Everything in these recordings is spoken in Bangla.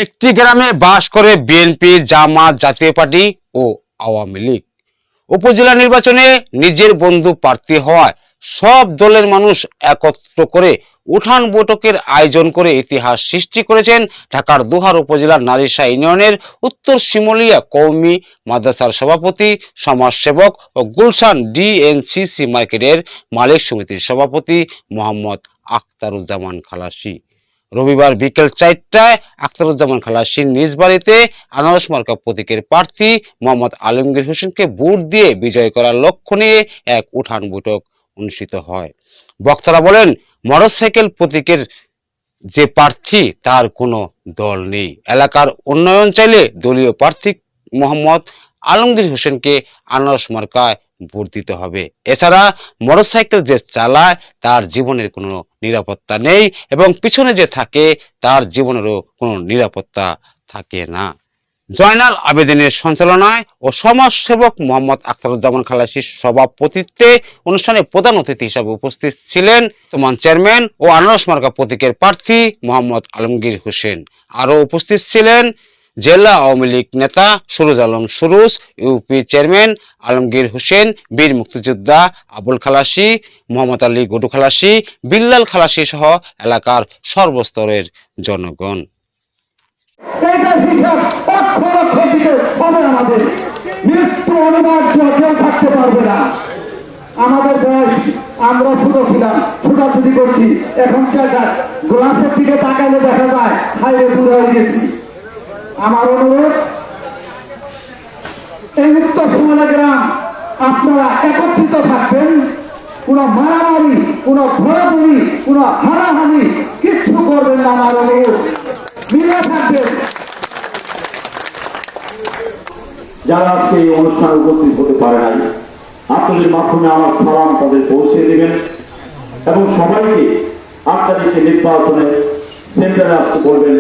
একটি গ্রামে বাস করে বিএনপি, জামাত, জাতীয় পার্টি ও আওয়ামী লীগ। উপজেলা নির্বাচনে নিজের বন্ধু প্রার্থী হওয়ায় সব দলের মানুষ একত্র করে উঠান বৈঠকের আয়োজন করে ইতিহাস সৃষ্টি করেছেন ঢাকার দোহার উপজেলার নারিশা ইউনিয়নের উত্তর শিমুলিয়া কওমি মাদ্রাসার সভাপতি, সমাজসেবক ও গুলশান ডিএনসিসি মার্কেটের মালিক সমিতির সভাপতি মোহাম্মদ আখতারুজ্জামান খালাসি। রবিবার বিকেল 4টায় আখতারুজ্জামান খালাসির নিজ বাড়িতে আনারস মার্কা প্রতীকের প্রার্থী মোহাম্মদ আলমগীর হোসেনকে ভোট দিয়ে বিজয় করার লক্ষ্য নিয়ে এক উঠান বৈঠক অনুষ্ঠিত হয়। বক্তারা বলেন, মোটরসাইকেল প্রতীকের যে প্রার্থী তার কোনো দল নেই। এলাকার উন্নয়ন চাইলে দলীয় প্রার্থী মোহাম্মদ আলমগীর হোসেনকে আনারস মার্কায় ভোট দিতে হবে। এছাড়া মোটরসাইকেল যে চালায় তার জীবনের কোনো নিরাপত্তা নেই এবং পিছনে যে থাকে তার জীবনেরও কোনো নিরাপত্তা থাকে না। জয়নাল আবেদিনের সঞ্চালনায় ও সমাজসেবক মোহাম্মদ আখতারুজ্জামান খালাসির সভাপতিত্বে অনুষ্ঠানে প্রধান অতিথি হিসেবে উপস্থিত ছিলেন বর্তমান চেয়ারম্যান ও আনারস মার্কা প্রতীকের প্রার্থী মোহাম্মদ আলমগীর হোসেন। আরও উপস্থিত ছিলেন জেলা আওয়ামী লীগ নেতা সুরুজ আলম সুরুজ, ইউপি চেয়ারম্যান আলমগীর হোসেন, বীর মুক্তিযোদ্ধা আবুল খালাসি, মোহাম্মদ আলী গডু খালাসি, বিল্লাল খালাসি সহ এলাকার সর্বস্তরের জনগণ। মৃত্যু অনিবার্য, কেউ থাকতে পারবে না। আমাদের বয়স, আমরা ছোট ছিলাম, ছোটাছুটি করছি, এখন গ্লাসের দিকে তাকাইলে দেখা যায় হাইরে দূর হয়ে গেছি। আমার অনুরোধ, এই উত্তর সীমানা গ্রাম আপনারা একত্রিত থাকবেন, কোন মারামারি, কোন ঘোরাঘুরি, কোন হানাহানি কিচ্ছু করবেন না। আমার অনুরোধ, মিলে থাকবেন। যারা আজকে এই অনুষ্ঠানে উপস্থিত হতে পারে নাই, আপনাদের মাধ্যমে আমার সালাম তাদের পৌঁছে দেবেন এবং সবাইকে আপনাদেরকে নির্বাচনে সেন্টারে আসতে বলবেন,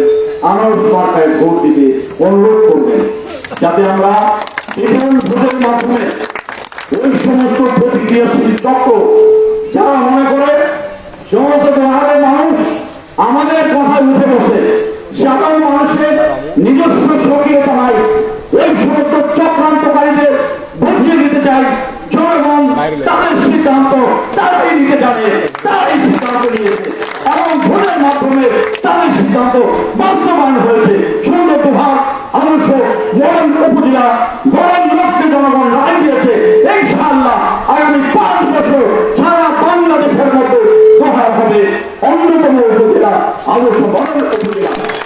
আনারস মার্কায় ভোট দিতে অনুরোধ করবেন, যাতে আমরা বিভিন্ন ভোটের মাধ্যমে ওই সমস্ত প্রতিক্রিয়াশীল চক্র যারা মনে করে সমস্ত দোহারের মানুষ আমাদের কথায় উঠে বসে, সাধারণ মানুষের নিজস্ব সক্রিয়তা নাই, এই সমস্ত চক্রান্তকারীদের বুঝিয়ে দিতে চাই জনগণ তাদের সিদ্ধান্ত তারাই নিতে জানে, তারাই সিদ্ধান্ত নিয়েছে এবং ভোটের মাধ্যমে তাদের সিদ্ধান্ত বাস্তবায়ন হয়েছে। সুন্দর দোহার আদর্শ বরণ উপজেলা বরণ লক্ষ্যে জনগণ রায় দিয়েছে। ইনশাআল্লাহ আগামী 5 বছর সারা বাংলাদেশের মধ্যে দোহার হবে অন্যতম উপজেলা, আদর্শ বরণ উপজেলা।